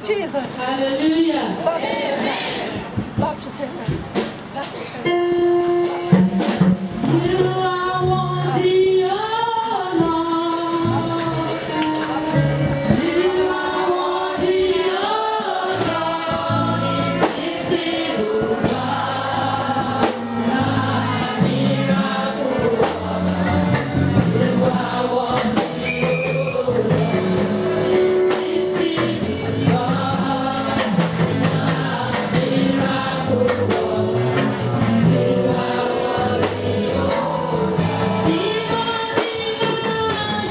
Jesus. Hallelujah. Love to say that. Love to say that. Love to say that. You are worthy, oh Lord. You are worthy, oh Lord. Invisible God, miracle worker. You are worthy, oh Lord. Invisible God, miracle worker. You are worthy, oh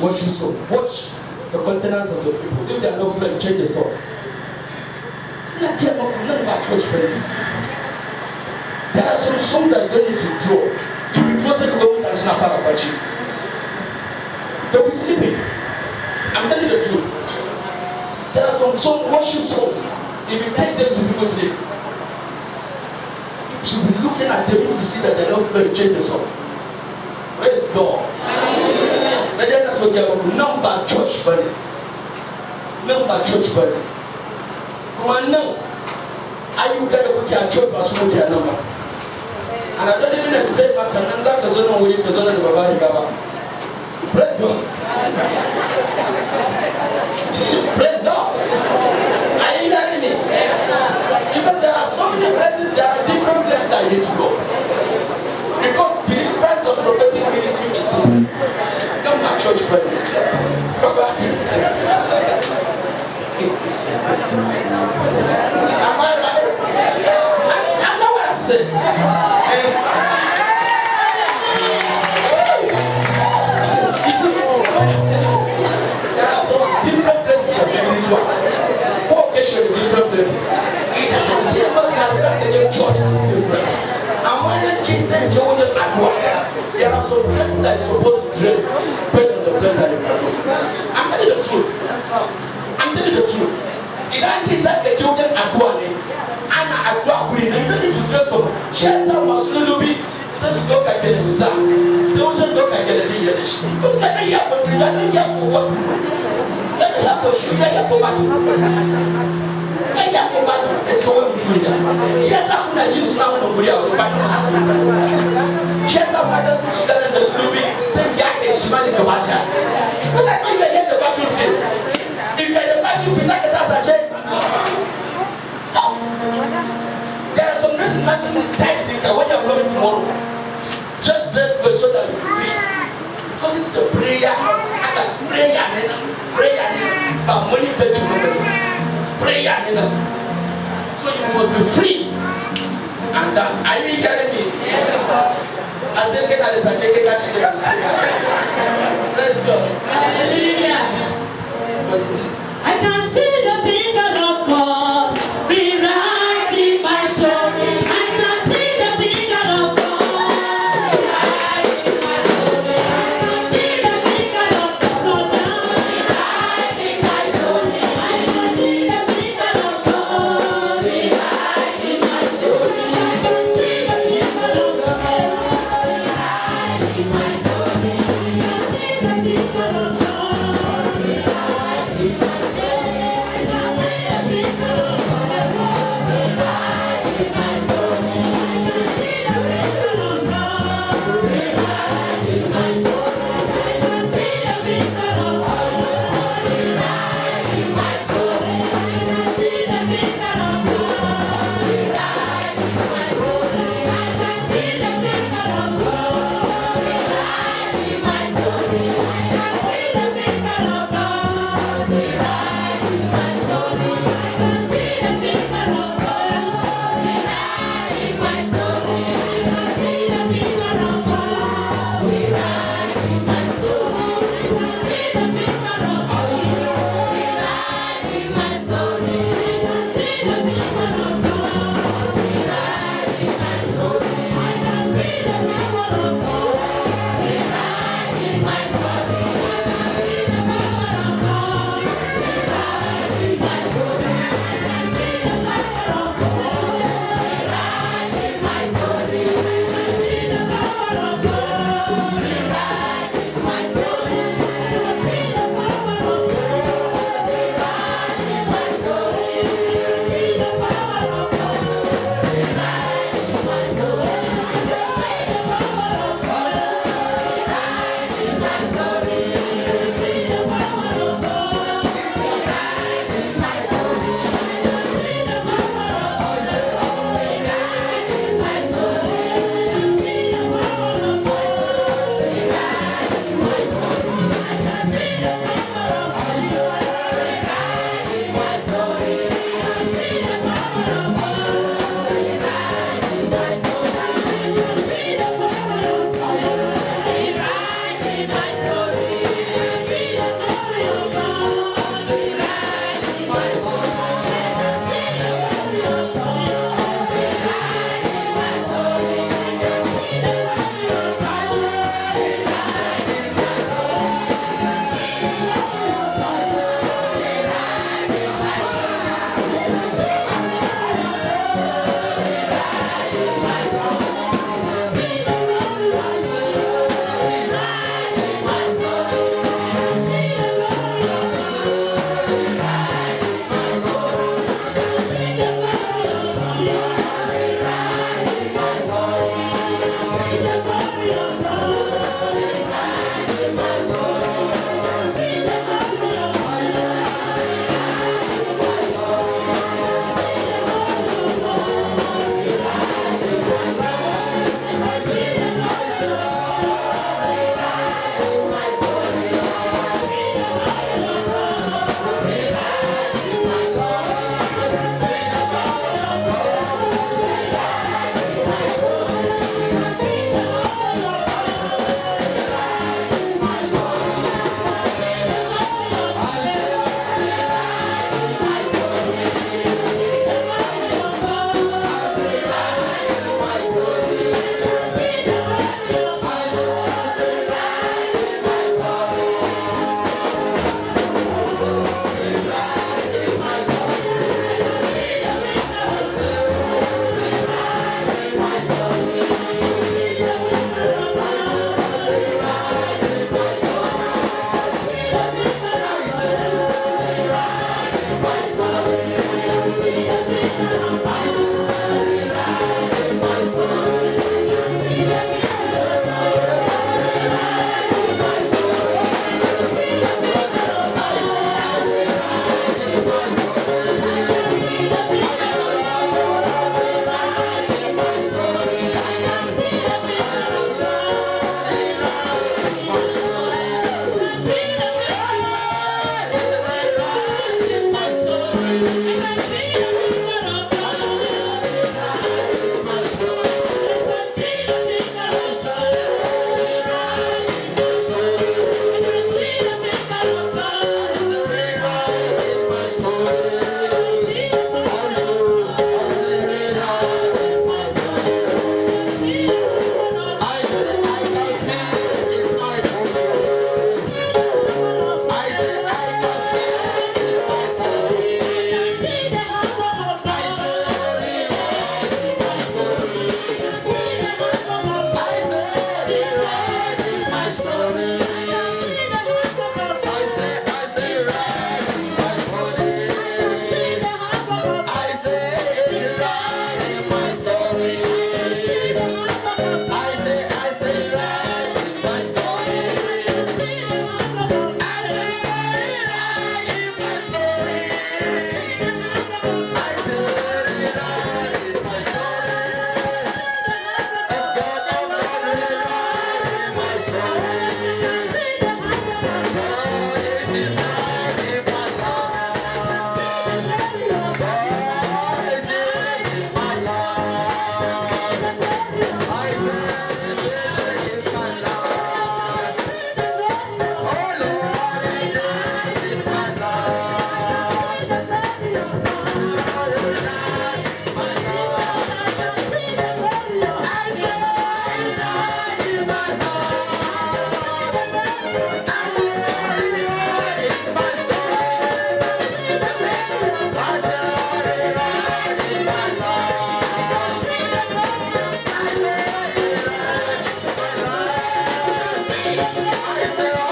wash his soul. Watch the countenance of the people. If they are not going to change the soul. There are some songs that you don't need to draw. If you draw some songs that are not about you, they'll be sleeping. I'm telling you the truth. There are some worship songs. If you take them to people's sleep, you should be looking at them if you see that they're not going to change the song. Praise God. But then that's what they're about. Number church burning. Number church burning. One now, are you going to put your church or smoke your number? And I don't even expect my cananda because I don't know where you're going to go. Praise God. Praise God. Are you hearing me? Because there are so many places, there are different places I need to go. Because the Christ of prophetic ministry is different. Come back, church, brother. Come back. Am I right? I know what I'm saying. There are some different places in this one. Four occasions in different places. It doesn't change what has happened in the church is different. And when the kids say you wouldn't adore, there are some places that you're supposed to dress based on the place that you can do. I'm telling you the truth. I'm telling you the truth. It doesn't change that the children adore me. And I adore with it. You don't need to dress up. Share some masculinity. So you don't get the Susan. So you don't get the Yiddish. Because you're not here for what? You're not here for shoe. You're here for what? You're here for what? It's so what we do here. She has some that Jesus now in the Korea. She has some that she doesn't do me. Same guy that she might go out there. But I know you're here the battlefield. If you're in the battlefield, that's a change. No. There are some reasons mentioned time when you're coming tomorrow. Just dress well so that you free. Because it's the prayer. Prayer. But money that you know. Prayer. So you must be free. And are you hearing me? Yes, sir. I said, get out of the let's go. Hallelujah. I can see the finger of God rewriting my story. I can see the finger of God rewriting my story. I can see the finger of God rewriting my story. I can see the finger of God rewriting my story. I can see the finger of God rewriting my story. I can see the finger of God. Yes,